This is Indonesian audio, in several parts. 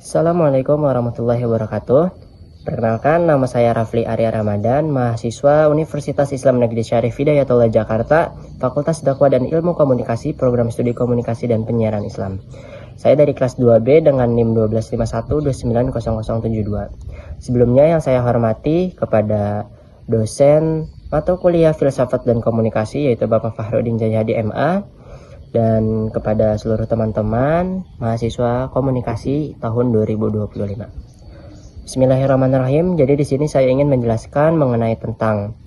Assalamualaikum warahmatullahi wabarakatuh. Perkenalkan, nama saya Rafli Arya Ramadan, mahasiswa Universitas Islam Negeri Syarif Hidayatullah Jakarta, Fakultas Dakwah dan Ilmu Komunikasi, Program Studi Komunikasi dan Penyiaran Islam. Saya dari kelas 2B dengan NIM 12512900072. Sebelumnya yang saya hormati kepada dosen mata kuliah Filsafat dan Komunikasi yaitu Bapak Fahrudin Jayadi MA, dan kepada seluruh teman-teman mahasiswa komunikasi tahun 2025. Bismillahirrahmanirrahim. Jadi di sini saya ingin menjelaskan mengenai tentang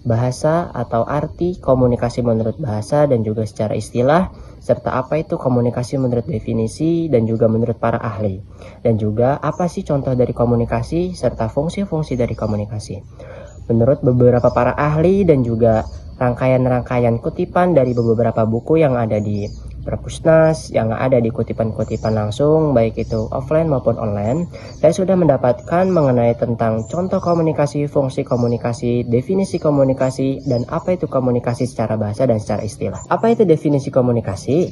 bahasa atau arti komunikasi menurut bahasa dan juga secara istilah, serta apa itu komunikasi menurut definisi dan juga menurut para ahli, dan juga apa sih contoh dari komunikasi serta fungsi-fungsi dari komunikasi. Menurut beberapa para ahli dan juga rangkaian-rangkaian kutipan dari beberapa buku yang ada di Perpusnas, yang ada di kutipan-kutipan langsung, baik itu offline maupun online, saya sudah mendapatkan mengenai tentang contoh komunikasi, fungsi komunikasi, definisi komunikasi, dan apa itu komunikasi secara bahasa dan secara istilah. Apa itu definisi komunikasi?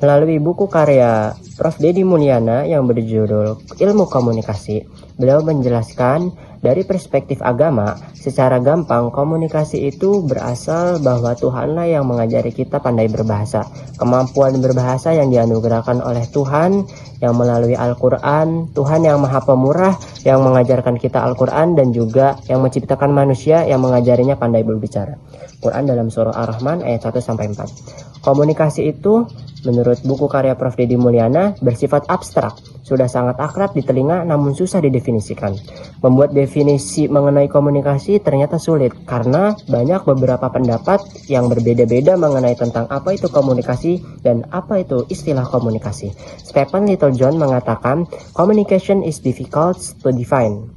Melalui buku karya Prof. Deddy Mulyana yang berjudul Ilmu Komunikasi, beliau menjelaskan dari perspektif agama, secara gampang komunikasi itu berasal bahwa Tuhanlah yang mengajari kita pandai berbahasa. Kemampuan berbahasa yang dianugerahkan oleh Tuhan yang melalui Al-Quran, Tuhan yang Maha Pemurah yang mengajarkan kita Al-Quran, dan juga yang menciptakan manusia yang mengajarinya pandai berbicara. Quran dalam surah Ar-Rahman ayat 1-4. Komunikasi itu menurut buku karya Prof. Deddy Mulyana bersifat abstrak, sudah sangat akrab di telinga namun susah didefinisikan. Membuat definisi mengenai komunikasi ternyata sulit karena banyak beberapa pendapat yang berbeda-beda mengenai tentang apa itu komunikasi dan apa itu istilah komunikasi. Stephen Littlejohn mengatakan, "Communication is difficult to define.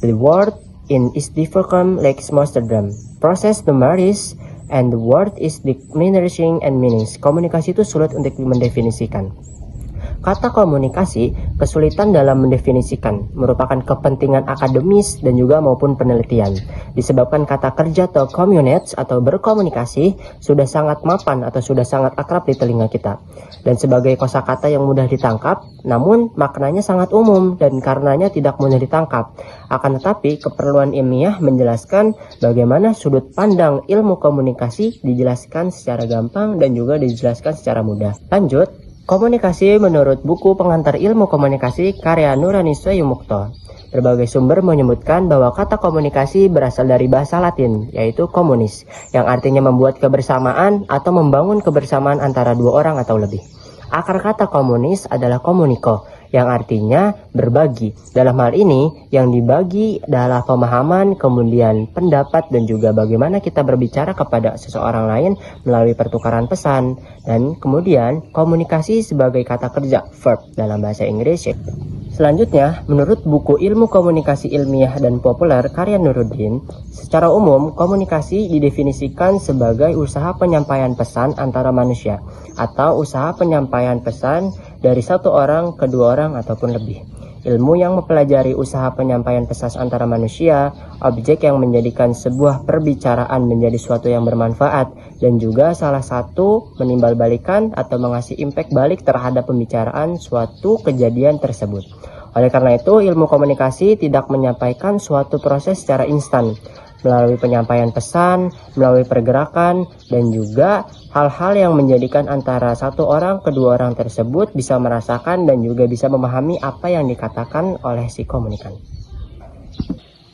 The word in is difficult like Amsterdam. Process the maris and the word is diminishing and meanings." Komunikasi itu sulit untuk mendefinisikan. Kata komunikasi kesulitan dalam mendefinisikan, merupakan kepentingan akademis dan juga maupun penelitian. Disebabkan kata kerja atau communicate atau berkomunikasi sudah sangat mapan atau sudah sangat akrab di telinga kita. Dan sebagai kosakata yang mudah ditangkap, namun maknanya sangat umum dan karenanya tidak mudah ditangkap. Akan tetapi keperluan ilmiah menjelaskan bagaimana sudut pandang ilmu komunikasi dijelaskan secara gampang dan juga dijelaskan secara mudah. Lanjut. Komunikasi menurut buku pengantar ilmu komunikasi karya Nurani Swayumukto. Berbagai sumber menyebutkan bahwa kata komunikasi berasal dari bahasa Latin, yaitu communis, yang artinya membuat kebersamaan atau membangun kebersamaan antara dua orang atau lebih. Akar kata komunis adalah komuniko, yang artinya berbagi. Dalam hal ini, yang dibagi adalah pemahaman, kemudian pendapat, dan juga bagaimana kita berbicara kepada seseorang lain melalui pertukaran pesan. Dan kemudian, komunikasi sebagai kata kerja, verb dalam bahasa Inggris. Selanjutnya, menurut buku Ilmu Komunikasi Ilmiah dan Populer karya Nuruddin, secara umum komunikasi didefinisikan sebagai usaha penyampaian pesan antara manusia atau usaha penyampaian pesan dari satu orang ke dua orang ataupun lebih. Ilmu yang mempelajari usaha penyampaian pesan antara manusia, objek yang menjadikan sebuah perbicaraan menjadi suatu yang bermanfaat, dan juga salah satu menimbal-balikan atau mengasih impact balik terhadap pembicaraan suatu kejadian tersebut. Oleh karena itu, ilmu komunikasi tidak menyampaikan suatu proses secara instan, melalui penyampaian pesan, melalui pergerakan, dan juga hal-hal yang menjadikan antara satu orang kedua orang tersebut bisa merasakan dan juga bisa memahami apa yang dikatakan oleh si komunikan.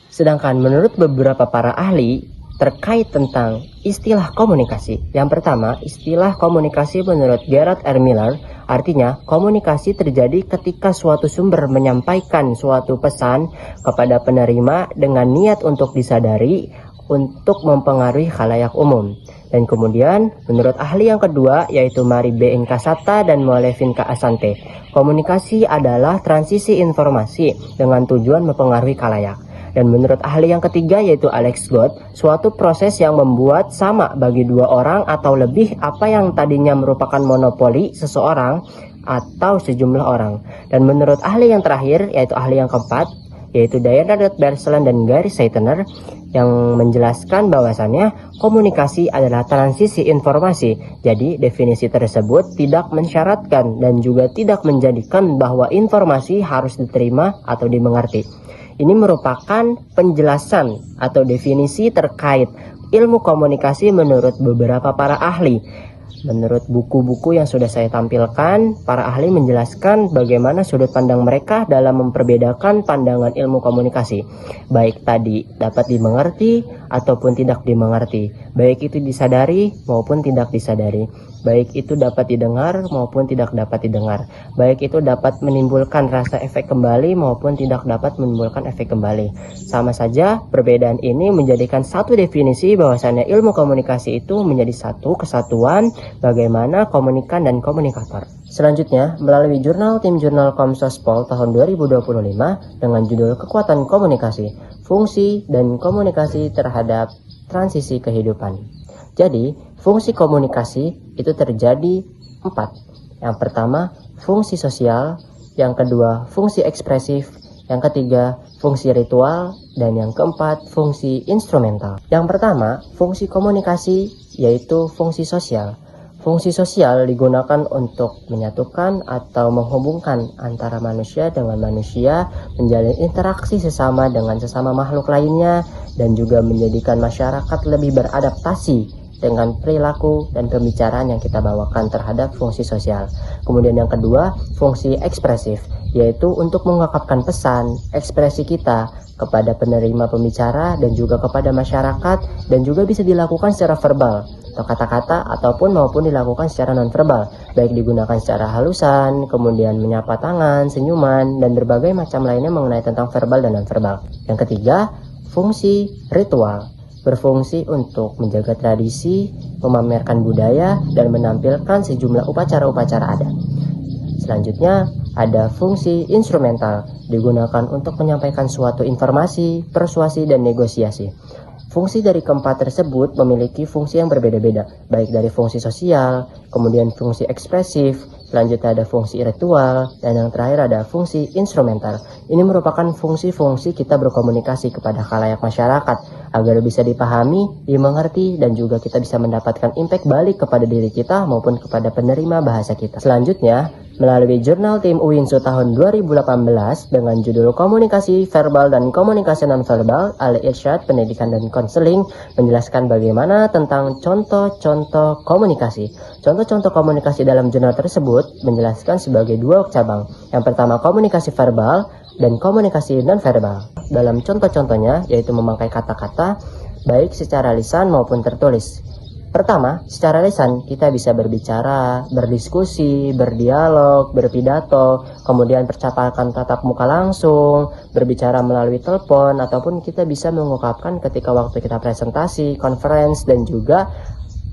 Sedangkan menurut beberapa para ahli terkait tentang istilah komunikasi, yang pertama, istilah komunikasi menurut Gerard R. Miller artinya komunikasi terjadi ketika suatu sumber menyampaikan suatu pesan kepada penerima dengan niat untuk disadari untuk mempengaruhi khalayak umum. Dan kemudian menurut ahli yang kedua yaitu Mari B. Inkasata dan Moelevin K. Asante, komunikasi adalah transisi informasi dengan tujuan mempengaruhi khalayak. Dan menurut ahli yang ketiga yaitu Alex Gott, suatu proses yang membuat sama bagi dua orang atau lebih apa yang tadinya merupakan monopoli seseorang atau sejumlah orang. Dan menurut ahli yang terakhir yaitu ahli yang keempat, yaitu Diana Berseland dan Gary Saitener, yang menjelaskan bahwasannya komunikasi adalah transisi informasi. Jadi definisi tersebut tidak mensyaratkan dan juga tidak menjadikan bahwa informasi harus diterima atau dimengerti. Ini merupakan penjelasan atau definisi terkait ilmu komunikasi menurut beberapa para ahli. Menurut buku-buku yang sudah saya tampilkan, para ahli menjelaskan bagaimana sudut pandang mereka dalam memperbedakan pandangan ilmu komunikasi. Baik tadi dapat dimengerti ataupun tidak dimengerti. Baik itu disadari maupun tidak disadari. Baik itu dapat didengar maupun tidak dapat didengar. Baik itu dapat menimbulkan rasa efek kembali maupun tidak dapat menimbulkan efek kembali. Sama saja, perbedaan ini menjadikan satu definisi bahwasannya ilmu komunikasi itu menjadi satu kesatuan bagaimana komunikan dan komunikator. Selanjutnya, melalui jurnal tim jurnal Komsospol tahun 2025 dengan judul Kekuatan Komunikasi, Fungsi dan Komunikasi Terhadap Transisi Kehidupan. Jadi, fungsi komunikasi itu terjadi 4. Yang pertama, fungsi sosial. Yang kedua, fungsi ekspresif. Yang ketiga, fungsi ritual. Dan yang keempat, fungsi instrumental. Yang pertama, fungsi komunikasi yaitu fungsi sosial. Fungsi sosial digunakan untuk menyatukan atau menghubungkan antara manusia dengan manusia, menjalin interaksi sesama dengan sesama makhluk lainnya, dan juga menjadikan masyarakat lebih beradaptasi dengan perilaku dan pembicaraan yang kita bawakan terhadap fungsi sosial. Kemudian yang kedua, fungsi ekspresif, yaitu untuk mengungkapkan pesan, ekspresi kita kepada penerima pembicara dan juga kepada masyarakat, dan juga bisa dilakukan secara verbal atau kata-kata ataupun maupun dilakukan secara non-verbal, baik digunakan secara halusan, kemudian menyapa tangan, senyuman, dan berbagai macam lainnya mengenai tentang verbal dan non-verbal. Yang ketiga, fungsi ritual, berfungsi untuk menjaga tradisi, memamerkan budaya, dan menampilkan sejumlah upacara-upacara adat. Selanjutnya, ada fungsi instrumental, digunakan untuk menyampaikan suatu informasi, persuasi, dan negosiasi. Fungsi dari keempat tersebut memiliki fungsi yang berbeda-beda, baik dari fungsi sosial, kemudian fungsi ekspresif, selanjutnya ada fungsi ritual, dan yang terakhir ada fungsi instrumental. Ini merupakan fungsi-fungsi kita berkomunikasi kepada khalayak masyarakat agar bisa dipahami, dimengerti, dan juga kita bisa mendapatkan impact balik kepada diri kita maupun kepada penerima bahasa kita. Selanjutnya, melalui jurnal tim UINSU tahun 2018 dengan judul Komunikasi Verbal dan Komunikasi Nonverbal, Al-Irsyad Pendidikan dan Konseling, menjelaskan bagaimana tentang contoh-contoh komunikasi. Contoh-contoh komunikasi dalam jurnal tersebut menjelaskan sebagai 2 cabang. Yang pertama, komunikasi verbal dan komunikasi nonverbal. Dalam contoh-contohnya yaitu memakai kata-kata baik secara lisan maupun tertulis. Pertama, secara lisan kita bisa berbicara, berdiskusi, berdialog, berpidato, kemudian percakapan tatap muka langsung, berbicara melalui telepon, ataupun kita bisa mengungkapkan ketika waktu kita presentasi, conference, dan juga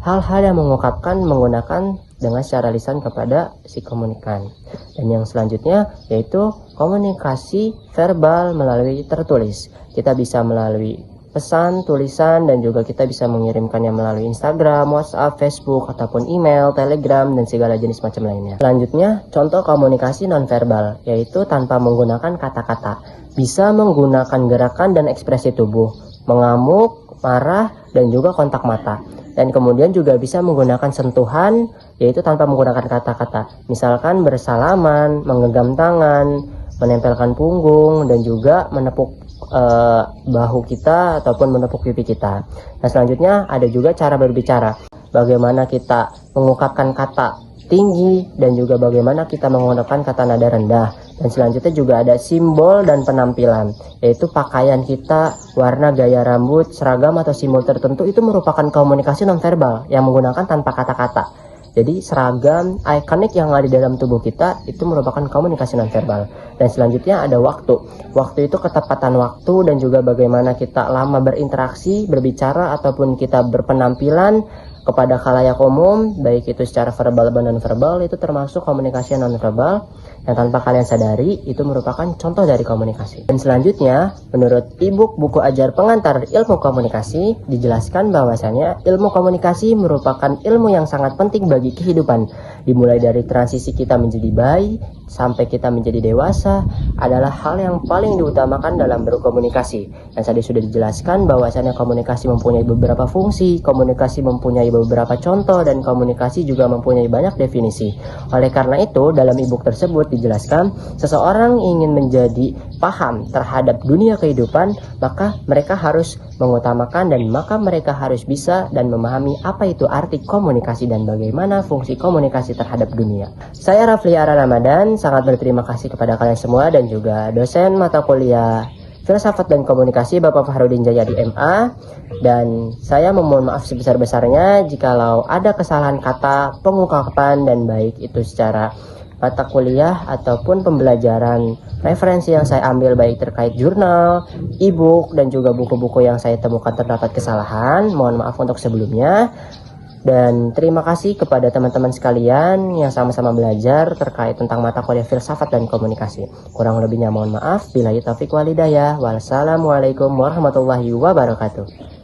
hal-hal yang mengungkapkan menggunakan dengan secara lisan kepada si komunikan. Dan yang selanjutnya yaitu komunikasi verbal melalui tertulis. Kita bisa melalui pesan, tulisan, dan juga kita bisa mengirimkannya melalui Instagram, WhatsApp, Facebook, ataupun email, Telegram, dan segala jenis macam lainnya. Selanjutnya, contoh komunikasi nonverbal, yaitu tanpa menggunakan kata-kata. Bisa menggunakan gerakan dan ekspresi tubuh, mengamuk, marah, dan juga kontak mata. Dan kemudian juga bisa menggunakan sentuhan, yaitu tanpa menggunakan kata-kata. Misalkan bersalaman, menggenggam tangan, menempelkan punggung, dan juga menepuk bahu kita ataupun menepuk pipi kita. Nah, selanjutnya ada juga cara berbicara. Bagaimana kita mengungkapkan kata tinggi dan juga bagaimana kita menggunakan kata nada rendah. Dan selanjutnya juga ada simbol dan penampilan, yaitu pakaian kita, warna, gaya rambut, seragam atau simbol tertentu itu merupakan komunikasi nonverbal yang menggunakan tanpa kata-kata. Jadi seragam, ikonik yang ada di dalam tubuh kita itu merupakan komunikasi nonverbal. Dan selanjutnya ada waktu. Waktu itu ketepatan waktu dan juga bagaimana kita lama berinteraksi, berbicara ataupun kita berpenampilan kepada khalayak umum, baik itu secara verbal dan non-verbal, itu termasuk komunikasi non-verbal yang tanpa kalian sadari itu merupakan contoh dari komunikasi. Dan selanjutnya, menurut e-book buku ajar pengantar ilmu komunikasi, dijelaskan bahwasannya ilmu komunikasi merupakan ilmu yang sangat penting bagi kehidupan, dimulai dari transisi kita menjadi bayi, sampai kita menjadi dewasa adalah hal yang paling diutamakan dalam berkomunikasi. Dan tadi sudah dijelaskan bahwasannya komunikasi mempunyai beberapa fungsi, komunikasi mempunyai beberapa contoh, dan komunikasi juga mempunyai banyak definisi. Oleh karena itu, dalam e-book tersebut dijelaskan, seseorang ingin menjadi paham terhadap dunia kehidupan, maka mereka harus mengutamakan dan maka mereka harus bisa dan memahami apa itu arti komunikasi dan bagaimana fungsi komunikasi terhadap dunia. Saya Rafli Ara Ramadan, sangat berterima kasih kepada kalian semua dan juga dosen mata kuliah Filsafat dan Komunikasi Bapak Fahrudin Jayadi MA, dan saya memohon maaf sebesar-besarnya jikalau ada kesalahan kata, pengungkapan, dan baik itu secara mata kuliah ataupun pembelajaran referensi yang saya ambil baik terkait jurnal, e-book, dan juga buku-buku yang saya temukan terdapat kesalahan. Mohon maaf untuk sebelumnya. Dan terima kasih kepada teman-teman sekalian yang sama-sama belajar terkait tentang mata kuliah filsafat dan komunikasi. Kurang lebihnya mohon maaf. Billahi taufiq wal hidayah. Wassalamualaikum warahmatullahi wabarakatuh.